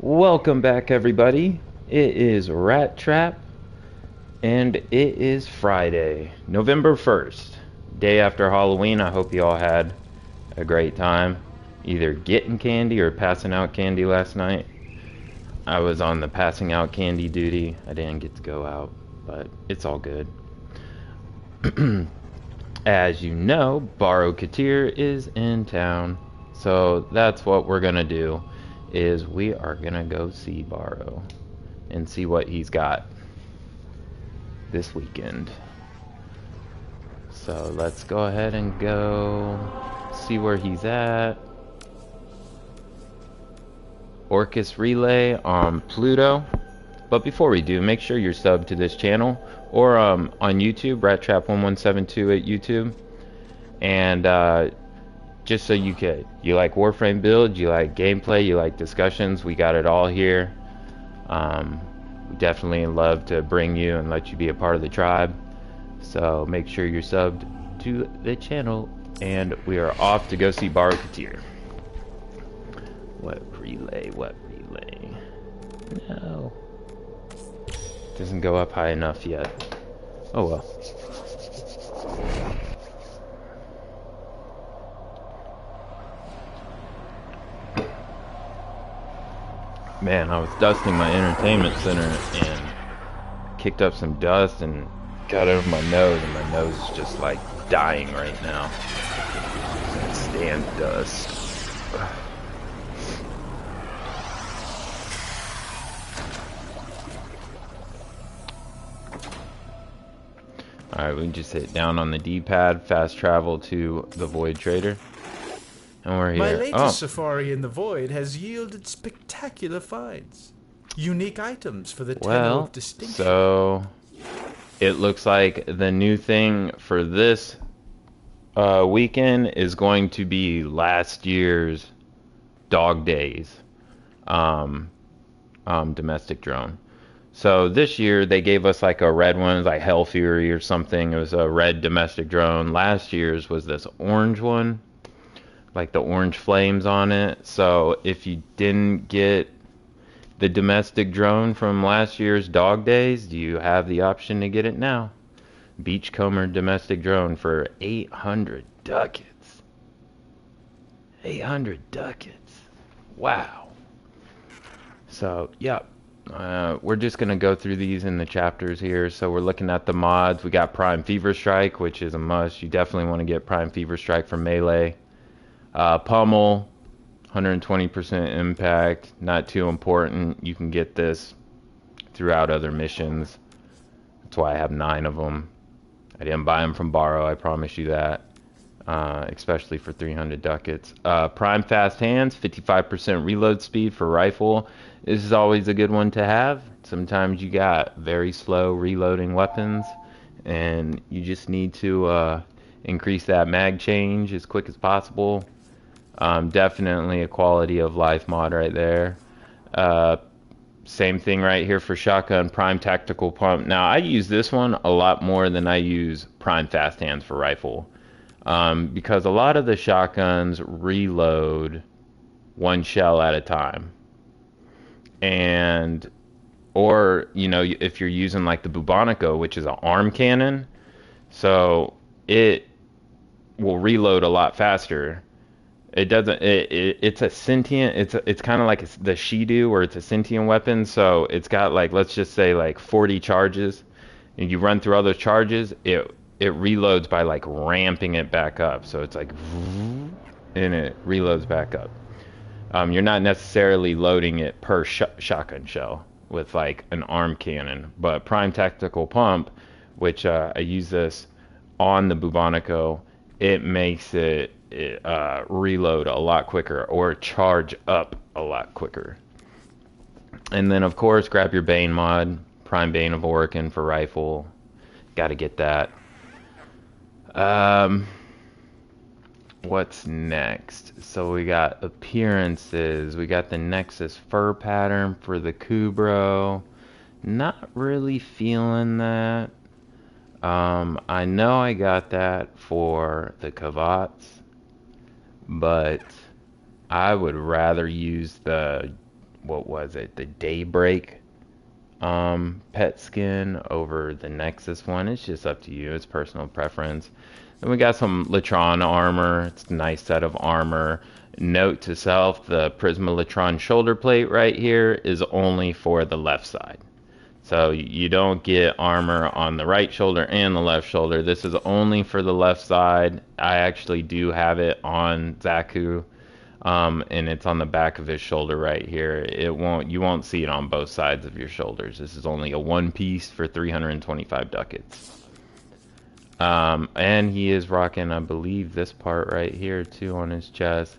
Welcome back, everybody. It is Rat Trap, and it is Friday, November 1st, day after Halloween. I hope you all had a great time, either getting candy or passing out candy last night. I was on the passing out candy duty. I didn't get to go out, but it's all good. As you know, Baro Ki'Teer is in town, so that's what we're gonna do. Is we are gonna go see Baro and see what he's got this weekend. So let's go ahead and go see where he's at. Orcus Relay on Pluto. But before we do, make sure you're subbed to this channel or on YouTube, RatTrap1172 at YouTube. And just so you like Warframe builds, you like gameplay, you like discussions, we got it all here. We definitely love to bring you and let you be a part of the tribe. So make sure you're subbed to the channel, and we are off to go see Baro Ki'Teer. What relay? No. Doesn't go up high enough yet. Oh well. Man, I was dusting my entertainment center and kicked up some dust and got over my nose, and my nose is just like dying right now. Can't stand dust. Alright, we can just hit down on the D-pad, fast travel to the Void Trader. And we're here. My latest safari in the Void has yielded spectacular finds. Unique items for the Tenno of Distinction. So it looks like the new thing for this weekend is going to be last year's Dog Days domestic drone. So this year they gave us like a red one, like Hell Fury or something. It was a red domestic drone. Last year's was this orange one, like the orange flames on it. So if you didn't get the domestic drone from last year's Dog Days, you have the option to get it now. Beachcomber domestic drone for 800 ducats. 800 ducats. Wow. So, yep. We're just going to go through these in the chapters here. So we're looking at the mods. We got Prime Fever Strike, which is a must. You definitely want to get Prime Fever Strike for melee. Pummel, 120% impact, not too important. You can get this throughout other missions. That's why I have 9 of them. I didn't buy them from Baro, I promise you that. Especially for 300 ducats. Prime Fast Hands, 55% reload speed for rifle. This is always a good one to have. Sometimes you got very slow reloading weapons, and you just need to increase that mag change as quick as possible. Definitely a quality of life mod right there. Same thing right here for shotgun, Prime Tactical Pump. Now I use this one a lot more than I use Prime Fast Hands for rifle, because a lot of the shotguns reload one shell at a time, and or if you're using like the Bubonico, which is an arm cannon, so it will reload a lot faster. It doesn't. It's a sentient. It's kind of like the Shido, where it's a sentient weapon. So it's got like, let's just say like 40 charges, and you run through all those charges. It reloads by like ramping it back up. So it's like, and it reloads back up. You're not necessarily loading it per shotgun shell with like an arm cannon, but Prime Tactical Pump, which I use this on the Bubonico, it makes it reload a lot quicker or charge up a lot quicker. And then of course grab your Bane mod, Prime Bane of Orokin for rifle. Got to get that. What's next? So we got appearances. We got the Nexus fur pattern for the Kubro. Not really feeling that. I know I got that for the Kavats, but I would rather use the what was it? The Daybreak pet skin over the Nexus one. It's just up to you. It's personal preference. Then we got some Latron armor. It's a nice set of armor. Note to self, the Prisma Latron shoulder plate right here is only for the left side. So you don't get armor on the right shoulder and the left shoulder. This is only for the left side. I actually do have it on Zaku, and it's on the back of his shoulder right here. You won't see it on both sides of your shoulders. This is only a one piece for 325 ducats. And he is rocking, I believe, this part right here too on his chest.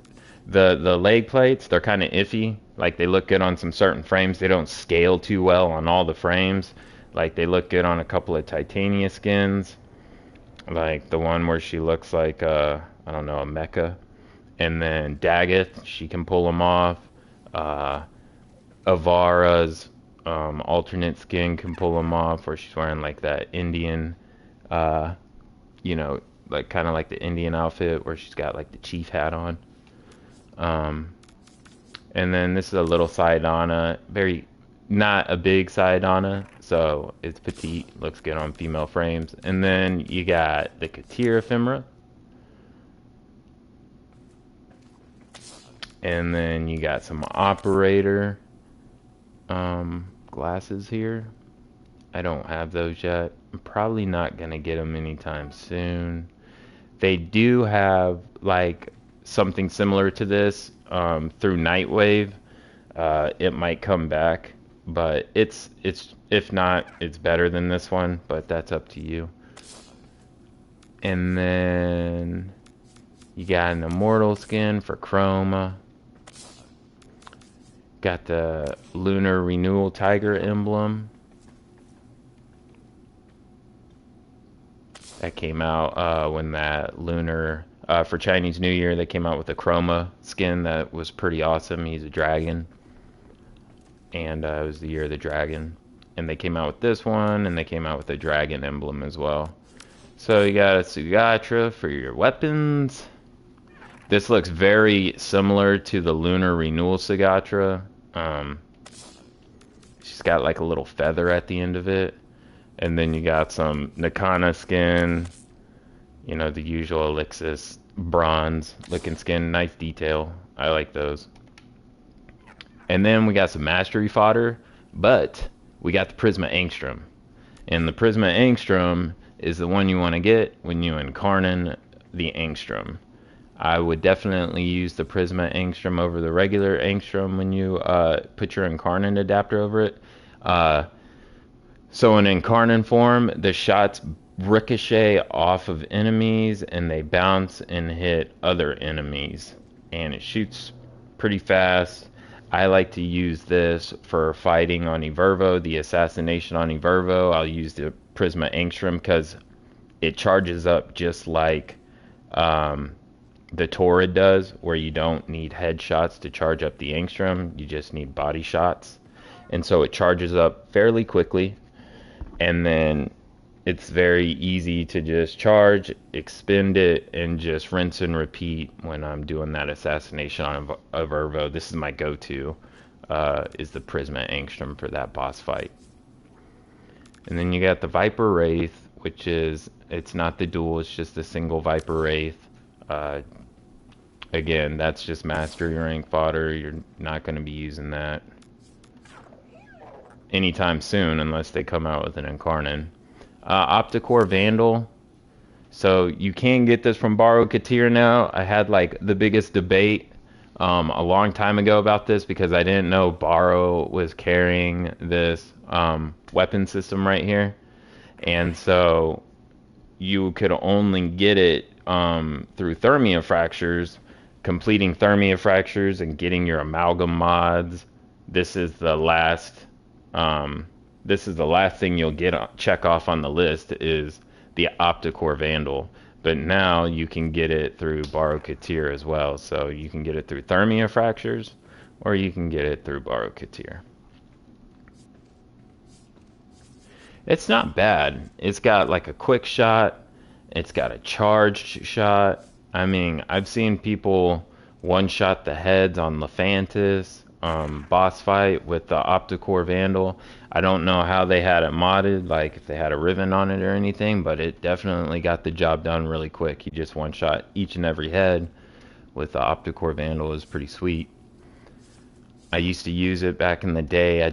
The leg plates, they're kind of iffy. Like, they look good on some certain frames. They don't scale too well on all the frames. Like, they look good on a couple of Titania skins. Like the one where she looks like, I don't know, a mecha. And then Daggett, she can pull them off. Avara's alternate skin can pull them off, where she's wearing like that Indian, like kind of like the Indian outfit where she's got like the chief hat on. And then this is a little Saidana, not a big Saidana, so it's petite, looks good on female frames. And then you got the Ki'Teer ephemera. And then you got some operator glasses here. I don't have those yet. I'm probably not gonna get them anytime soon. They do have like something similar to this through Nightwave. It might come back, but it's if not, it's better than this one, but that's up to you. And then you got an immortal skin for Chroma. Got the Lunar Renewal Tiger emblem. That came out when that Lunar, for Chinese New Year, they came out with a Chroma skin that was pretty awesome. He's a dragon. And it was the year of the dragon. And they came out with this one, and they came out with a dragon emblem as well. So you got a Sugatra for your weapons. This looks very similar to the Lunar Renewal Sugatra. She's got like a little feather at the end of it. And then you got some Nakana skin. You know, the usual Elixis bronze looking skin. Nice detail. I like those. And then we got some Mastery fodder. But we got the Prisma Angstrom. And the Prisma Angstrom is the one you want to get when you incarnate the Angstrom. I would definitely use the Prisma Angstrom over the regular Angstrom when you put your incarnate adapter over it. So in incarnate form, the shots ricochet off of enemies and they bounce and hit other enemies. And it shoots pretty fast. I like to use this for fighting on Evervo, the assassination on Evervo. I'll use the Prisma Angstrom because it charges up just like the Torrid does, where you don't need headshots to charge up the Angstrom, you just need body shots. And so it charges up fairly quickly, and then it's very easy to just charge, expend it, and just rinse and repeat when I'm doing that assassination on Evervo. This is my go-to, is the Prisma Angstrom for that boss fight. And then you got the Viper Wraith, which is, it's not the dual, it's just a single Viper Wraith. Again, that's just mastery rank fodder. You're not going to be using that anytime soon unless they come out with an incarnate. Opticore Vandal. So you can get this from Baro Ki'Teer now. I had like the biggest debate a long time ago about this because I didn't know Baro was carrying this weapon system right here. And so you could only get it through Thermia Fractures. Completing Thermia Fractures and getting your amalgam mods. This is the last thing you'll check off on the list is the Opticore Vandal. But now you can get it through Baro Ki'Teer as well. So you can get it through Thermia Fractures or you can get it through Baro Ki'Teer. It's not bad. It's got like a quick shot. It's got a charged shot. I mean, I've seen people one-shot the heads on Lephantis. boss fight with the Opticore Vandal. I don't know how they had it modded, like if they had a ribbon on it or anything, but it definitely got the job done really quick. He just one-shot each and every head with the Opticore Vandal. Is pretty sweet. I used to use it back in the day. I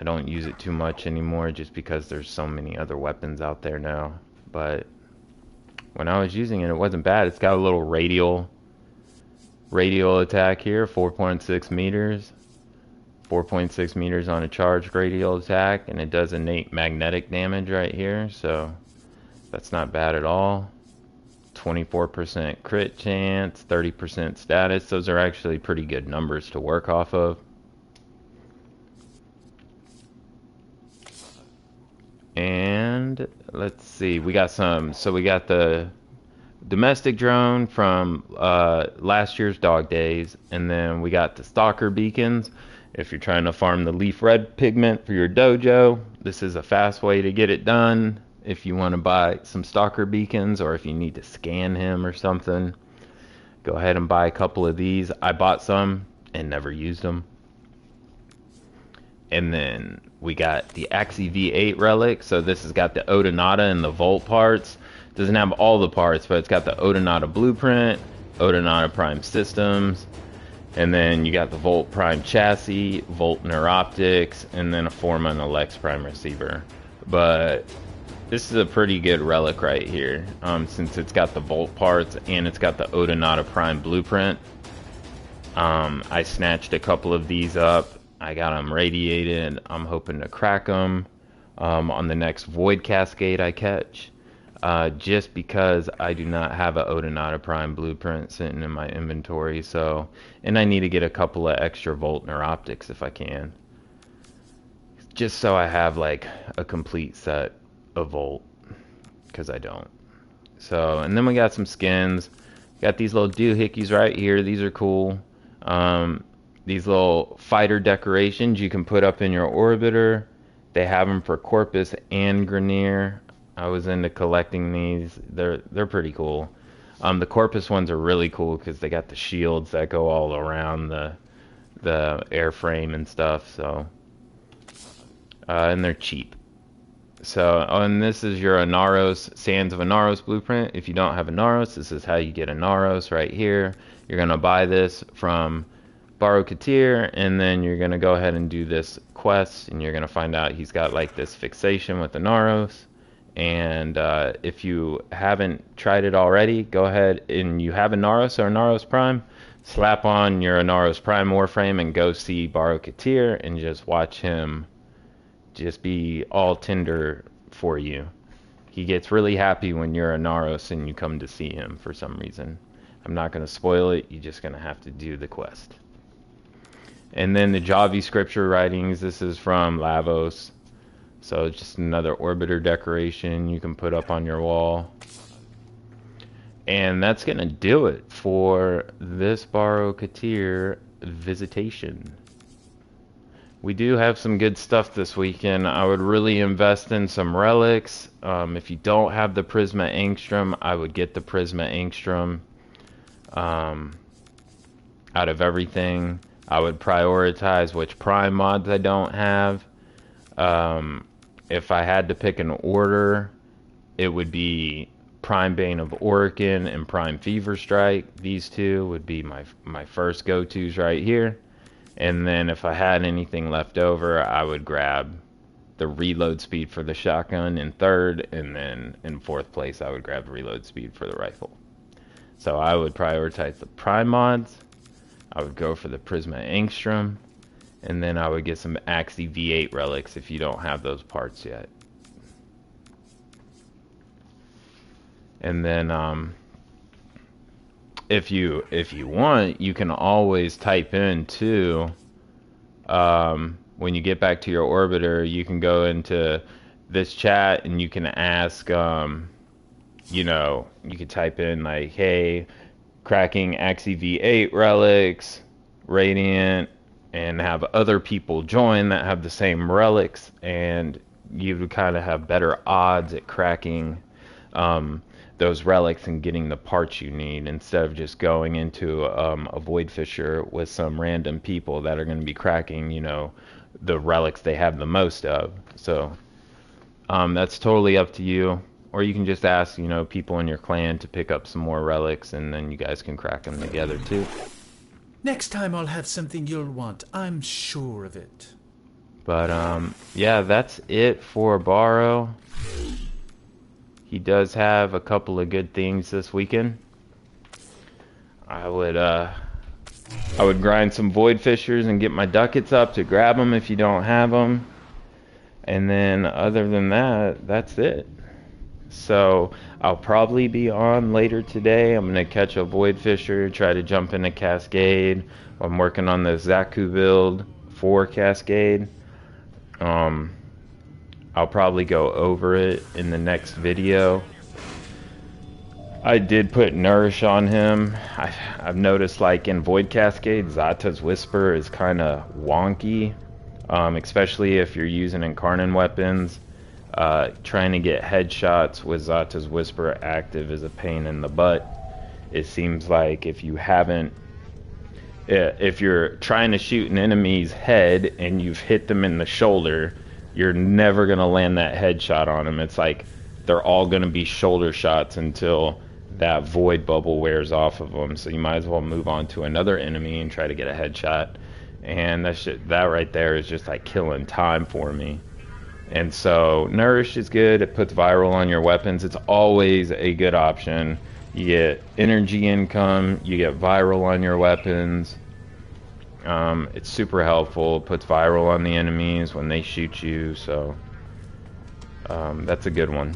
don't use it too much anymore just because there's so many other weapons out there now. But when I was using it, it wasn't bad. It's got a little radial attack here, 4.6 meters. 4.6 meters on a charged radial attack, and it does innate magnetic damage right here, so that's not bad at all. 24% crit chance, 30% status. Those are actually pretty good numbers to work off of. And let's see, we got the domestic drone from last year's dog days, and then we got the stalker beacons. If you're trying to farm the leaf red pigment for your dojo, this is a fast way to get it done. If you want to buy some stalker beacons, or if you need to scan him or something, go ahead and buy a couple of these. I bought some and never used them. And then we got the Axie V8 relic. So this has got the Odonata and the Volt parts. Doesn't have all the parts, but it's got the Odonata blueprint, Odonata Prime systems, and then you got the Volt Prime chassis, Volt Neuroptics, and then a Forma and a Lex Prime receiver. But this is a pretty good relic right here, since it's got the Volt parts and it's got the Odonata Prime blueprint. I snatched a couple of these up. I got them radiated. I'm hoping to crack them on the next Void Cascade I catch. Just because I do not have a Odonata Prime blueprint sitting in my inventory, so, and I need to get a couple of extra Volt Neuroptics if I can, just so I have like a complete set of Volt, because I don't. So, and then we got some skins. Got these little doohickeys right here. These are cool. These little fighter decorations you can put up in your orbiter. They have them for Corpus and Grenier. I was into collecting these. They're pretty cool. The Corpus ones are really cool because they got the shields that go all around the airframe and stuff. So, and they're cheap. So, and this is your Anaros, Sands of Anaros blueprint. If you don't have Anaros, this is how you get Anaros right here. You're gonna buy this from Baro Ki'Teer, and then you're gonna go ahead and do this quest, and you're gonna find out he's got like this fixation with Anaros. And if you haven't tried it already, go ahead and you have Anaros or Anaros Prime, slap on your Anaros Prime Warframe and go see Baro Ki'Teer and just watch him just be all tender for you. He gets really happy when you're Anaros and you come to see him for some reason. I'm not going to spoil it, you're just going to have to do the quest. And then the Javi scripture writings, this is from Lavos. So just another orbiter decoration you can put up on your wall. And that's going to do it for this Baro Ki'Teer visitation. We do have some good stuff this weekend. I would really invest in some relics. If you don't have the Prisma Angstrom, I would get the Prisma Angstrom. Out of everything, I would prioritize which Prime mods I don't have. If I had to pick an order, it would be Prime Bane of Orokin and Prime Fever Strike. These two would be my first go-tos right here. And then if I had anything left over, I would grab the reload speed for the shotgun in third, and then in fourth place, I would grab reload speed for the rifle. So I would prioritize the Prime mods. I would go for the Prisma Angstrom. And then I would get some Axie V8 relics if you don't have those parts yet. And then if you want, you can always type in too. When you get back to your orbiter, you can go into this chat and you can ask, you know, you could type in like, hey, cracking Axie V8 relics, Radiant, and have other people join that have the same relics, and you would kind of have better odds at cracking the those relics and getting the parts you need instead of just going into a void fissure with some random people that are going to be cracking, you know, the relics they have the most of. So that's totally up to you. Or you can just ask, you know, people in your clan to pick up some more relics, and then you guys can crack them together too. Next time I'll have something you'll want. I'm sure of it. But yeah, that's it for Baro. He does have a couple of good things this weekend. I would grind some void fissures and get my ducats up to grab them if you don't have them. And then other than that, that's it. So I'll probably be on later today. I'm gonna catch a void fissure, try to jump into Cascade. I'm working on the Zaku build for Cascade. I'll probably go over it in the next video. I did put Nourish on him. I've noticed, like, in Void Cascade, Zata's Whisper is kind of wonky, especially if you're using Incarnate weapons. Trying to get headshots with Zata's Whisper active is a pain in the butt. It seems like if you're trying to shoot an enemy's head and you've hit them in the shoulder, you're never going to land that headshot on them. It's like they're all going to be shoulder shots until that void bubble wears off of them. So you might as well move on to another enemy and try to get a headshot. And that right there is just like killing time for me. And so Nourish is good. It puts viral on your weapons. It's always a good option. You get energy income. You get viral on your weapons. It's super helpful. Puts viral on the enemies when they shoot you. So that's a good one.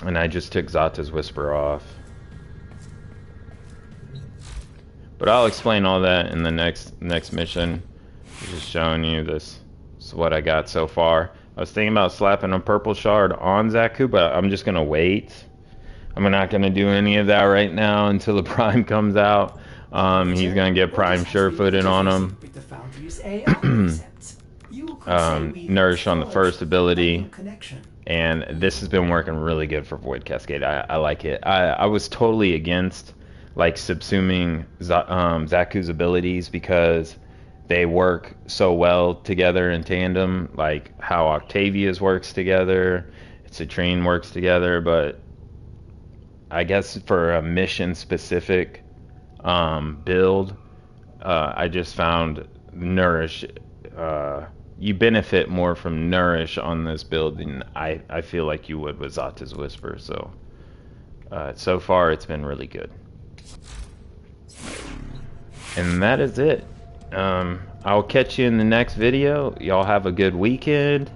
And I just took Zata's Whisper off. But I'll explain all that in the next mission. Just showing you this is what I got so far. I was thinking about slapping a purple shard on Zaku, but I'm just gonna wait. I'm not gonna do any of that right now until the Prime comes out. He's gonna get Prime sure-footed on him. Nourish on the first ability. And this has been working really good for Void Cascade. I like it. I was totally against like subsuming Zaku's abilities because they work so well together in tandem, like how Octavia's works together, Citrine works together, but I guess for a mission specific build, I just found Nourish, you benefit more from Nourish on this build than I feel like you would with Zata's Whisper. So so far it's been really good. And that is it. I'll catch you in the next video. Y'all have a good weekend,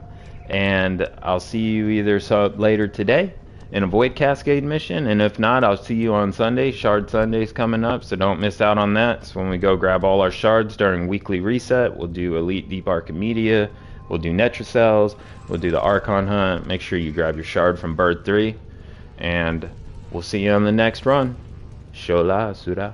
and I'll see you either later today in a Void Cascade mission, and if not, I'll see you on Sunday. Shard Sunday's coming up, so don't miss out on that. It's when we go grab all our shards during weekly reset. We'll do Elite Deep Archimedia, we'll do Netracells, we'll do the Archon Hunt. Make sure you grab your shard from Bird 3, and we'll see you on the next run. Shola Sura.